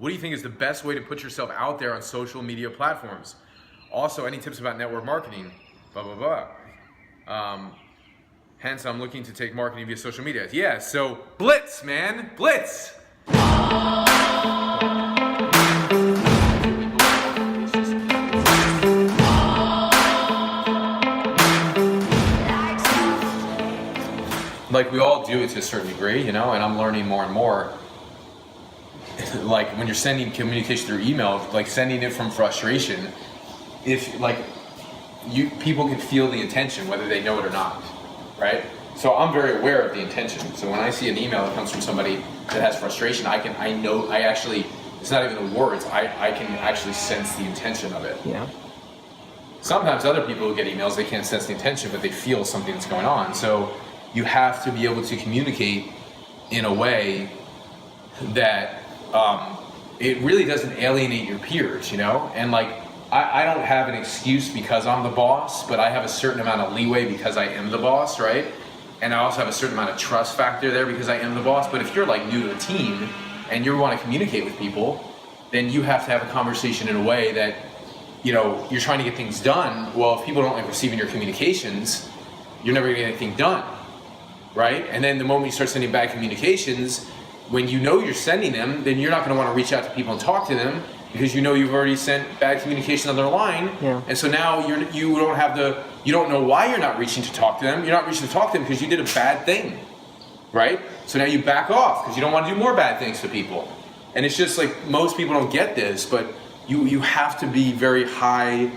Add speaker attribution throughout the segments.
Speaker 1: What do you think is the best way to put yourself out there on social media platforms? Also, any tips about network marketing? Blah, blah, blah. Hence, I'm looking to take marketing via social media. Yeah, so blitz, man, blitz. Like, we all do it to a certain degree, you know, and I'm learning more and more. Like, when you're sending communication through email, like sending it from frustration, if like people can feel the intention whether they know it or not, right? So I'm very aware of the intention. So when I see an email that comes from somebody that has frustration, it's not even the words, I can actually sense the intention of it.
Speaker 2: Yeah.
Speaker 1: Sometimes other people who get emails, they can't sense the intention, but they feel something that's going on. So you have to be able to communicate in a way that it really doesn't alienate your peers, you know? And like, I don't have an excuse because I'm the boss, but I have a certain amount of leeway because I am the boss, right? And I also have a certain amount of trust factor there because I am the boss. But if you're like new to the team and you want to communicate with people, then you have to have a conversation in a way that, you know, you're trying to get things done. Well, if people don't like receiving your communications, you're never gonna get anything done, right? And then the moment you start sending bad communications, when you know you're sending them, then you're not going to want to reach out to people and talk to them because you know you've already sent bad communication on their line.
Speaker 2: Yeah.
Speaker 1: And so now you don't know why you're not reaching to talk to them. You're not reaching to talk to them because you did a bad thing, right? So now you back off because you don't want to do more bad things to people. And it's just like, most people don't get this, but you have to be very high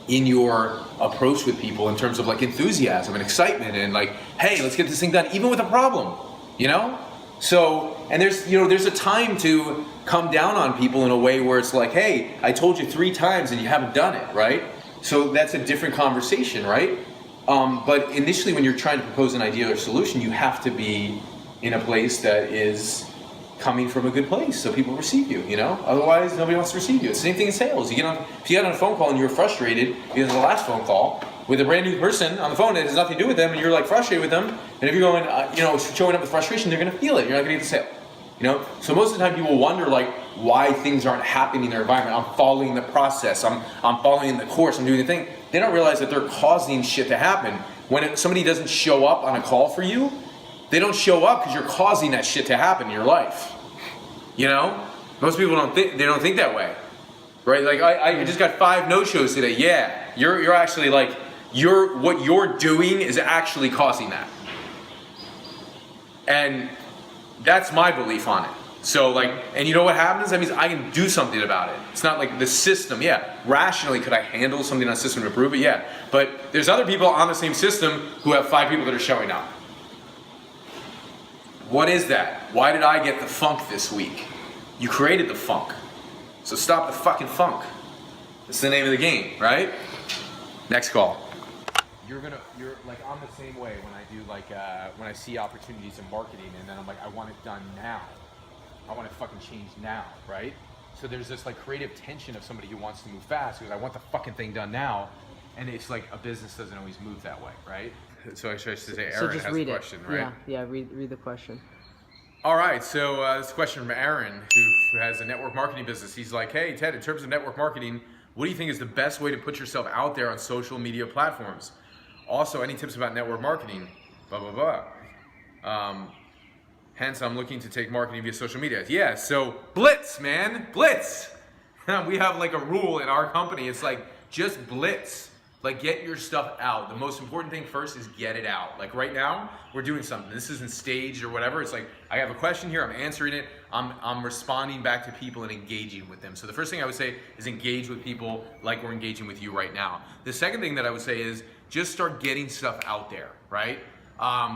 Speaker 1: in your approach with people in terms of like enthusiasm and excitement and like, hey, let's get this thing done, even with a problem, you know? So, and there's a time to come down on people in a way where it's like, hey, I told you 3 times and you haven't done it, right? So that's a different conversation, right? But initially when you're trying to propose an idea or solution, you have to be in a place that is coming from a good place so people receive you, you know? Otherwise, nobody wants to receive you. It's the same thing in sales. If you get on a phone call and you're frustrated because of the last phone call, with a brand new person on the phone that has nothing to do with them, and you're like frustrated with them, and if you're going, showing up with frustration, they're going to feel it. You're not going to get the sale, you know. So most of the time, people wonder like why things aren't happening in their environment. I'm following the process. I'm following the course. I'm doing the thing. They don't realize that they're causing shit to happen. When somebody doesn't show up on a call for you, they don't show up because you're causing that shit to happen in your life. You know, most people don't think that way, right? Like I just got 5 no-shows today. Yeah, you're actually like. What you're doing is actually causing that. And that's my belief on it. So like, and you know what happens? That means I can do something about it. It's not like the system, yeah. Rationally, could I handle something on the system to improve it? Yeah. But there's other people on the same system who have 5 people that are showing up. What is that? Why did I get the funk this week? You created the funk. So stop the fucking funk. That's the name of the game, right? Next call. You're like, I'm the same way when I do like, when I see opportunities in marketing and then I'm like, I want it done now. I want it fucking changed now, right? So there's this like creative tension of somebody who wants to move fast because I want the fucking thing done now. And it's like a business doesn't always move that way, right? So I should say Aaron has a question, right?
Speaker 2: Yeah, read the question.
Speaker 1: All right, so this is a question from Aaron who has a network marketing business. He's like, hey Ted, in terms of network marketing, what do you think is the best way to put yourself out there on social media platforms? Also, any tips about network marketing? Blah, blah, blah. Hence, I'm looking to take marketing via social media. Yeah, so blitz, man, blitz. We have like a rule in our company. It's like, just blitz. Like, get your stuff out. The most important thing first is get it out. Like right now, we're doing something. This isn't staged or whatever. It's like, I have a question here, I'm answering it. I'm responding back to people and engaging with them. So the first thing I would say is engage with people like we're engaging with you right now. The second thing that I would say is just start getting stuff out there, right?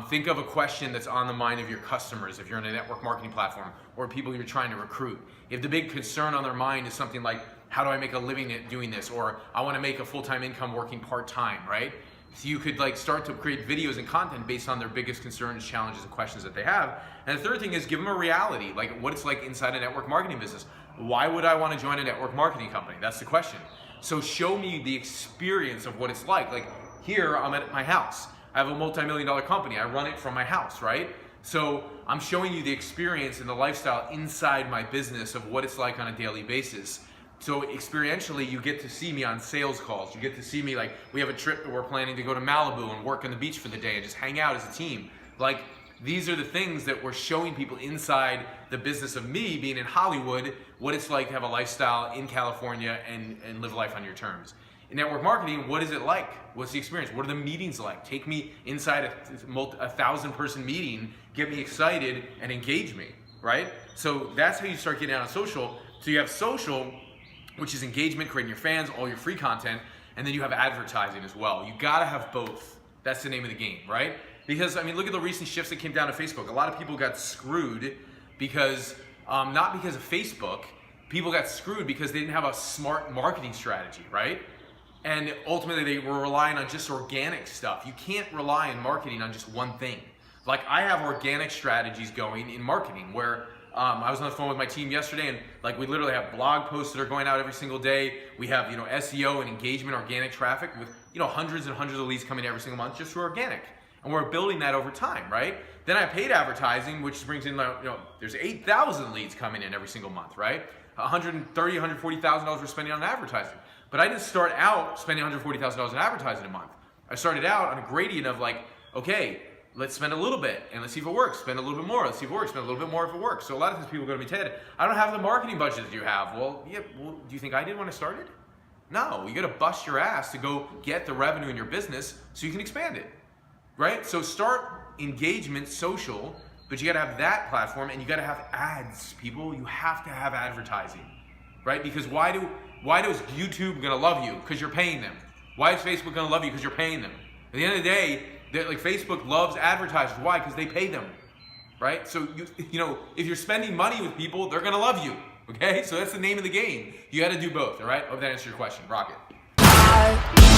Speaker 1: Think of a question that's on the mind of your customers if you're in a network marketing platform or people you're trying to recruit. If the big concern on their mind is something like, how do I make a living at doing this? Or I want to make a full-time income working part-time, right? So you could like start to create videos and content based on their biggest concerns, challenges, and questions that they have. And the third thing is give them a reality, like what it's like inside a network marketing business. Why would I want to join a network marketing company? That's the question. So show me the experience of what it's like. Like here, I'm at my house. I have a multi-million-dollar company. I run it from my house, right? So I'm showing you the experience and the lifestyle inside my business of what it's like on a daily basis. So experientially, you get to see me on sales calls. You get to see me, like, we have a trip that we're planning to go to Malibu and work on the beach for the day and just hang out as a team. Like, these are the things that we're showing people inside the business of me being in Hollywood, what it's like to have a lifestyle in California and live life on your terms. In network marketing, what is it like? What's the experience? What are the meetings like? Take me inside a 1,000-person meeting, get me excited, and engage me, right? So that's how you start getting out on social. So you have social, which is engagement, creating your fans, all your free content, and then you have advertising as well. You gotta have both. That's the name of the game, right? Because, I mean, look at the recent shifts that came down to Facebook. A lot of people got screwed because, not because of Facebook, people got screwed because they didn't have a smart marketing strategy, right? And ultimately they were relying on just organic stuff. You can't rely on marketing on just one thing. Like, I have organic strategies going in marketing where I was on the phone with my team yesterday, and like, we literally have blog posts that are going out every single day. We have, SEO and engagement, organic traffic with, hundreds and hundreds of leads coming every single month just through organic. And we're building that over time, right? Then I have paid advertising, which brings in, there's 8,000 leads coming in every single month, right? $130,000, $140,000 we're spending on advertising. But I didn't start out spending $140,000 in advertising a month. I started out on a gradient of like, okay, let's spend a little bit and let's see if it works. Spend a little bit more, let's see if it works. Spend a little bit more if it works. So a lot of times people go to me, Ted, I don't have the marketing budget that you have. Well, yeah, do you think I did when I started? No, you gotta bust your ass to go get the revenue in your business so you can expand it, right? So start engagement, social, but you gotta have that platform and you gotta have ads, people. You have to have advertising, right? Because why is YouTube gonna love you? Because you're paying them. Why is Facebook gonna love you? Because you're paying them. At the end of the day, Facebook loves advertisers. Why? Because they pay them, right? So if you're spending money with people, they're gonna love you. Okay, so that's the name of the game. You got to do both. All right. Hope that answers your question. Rock it.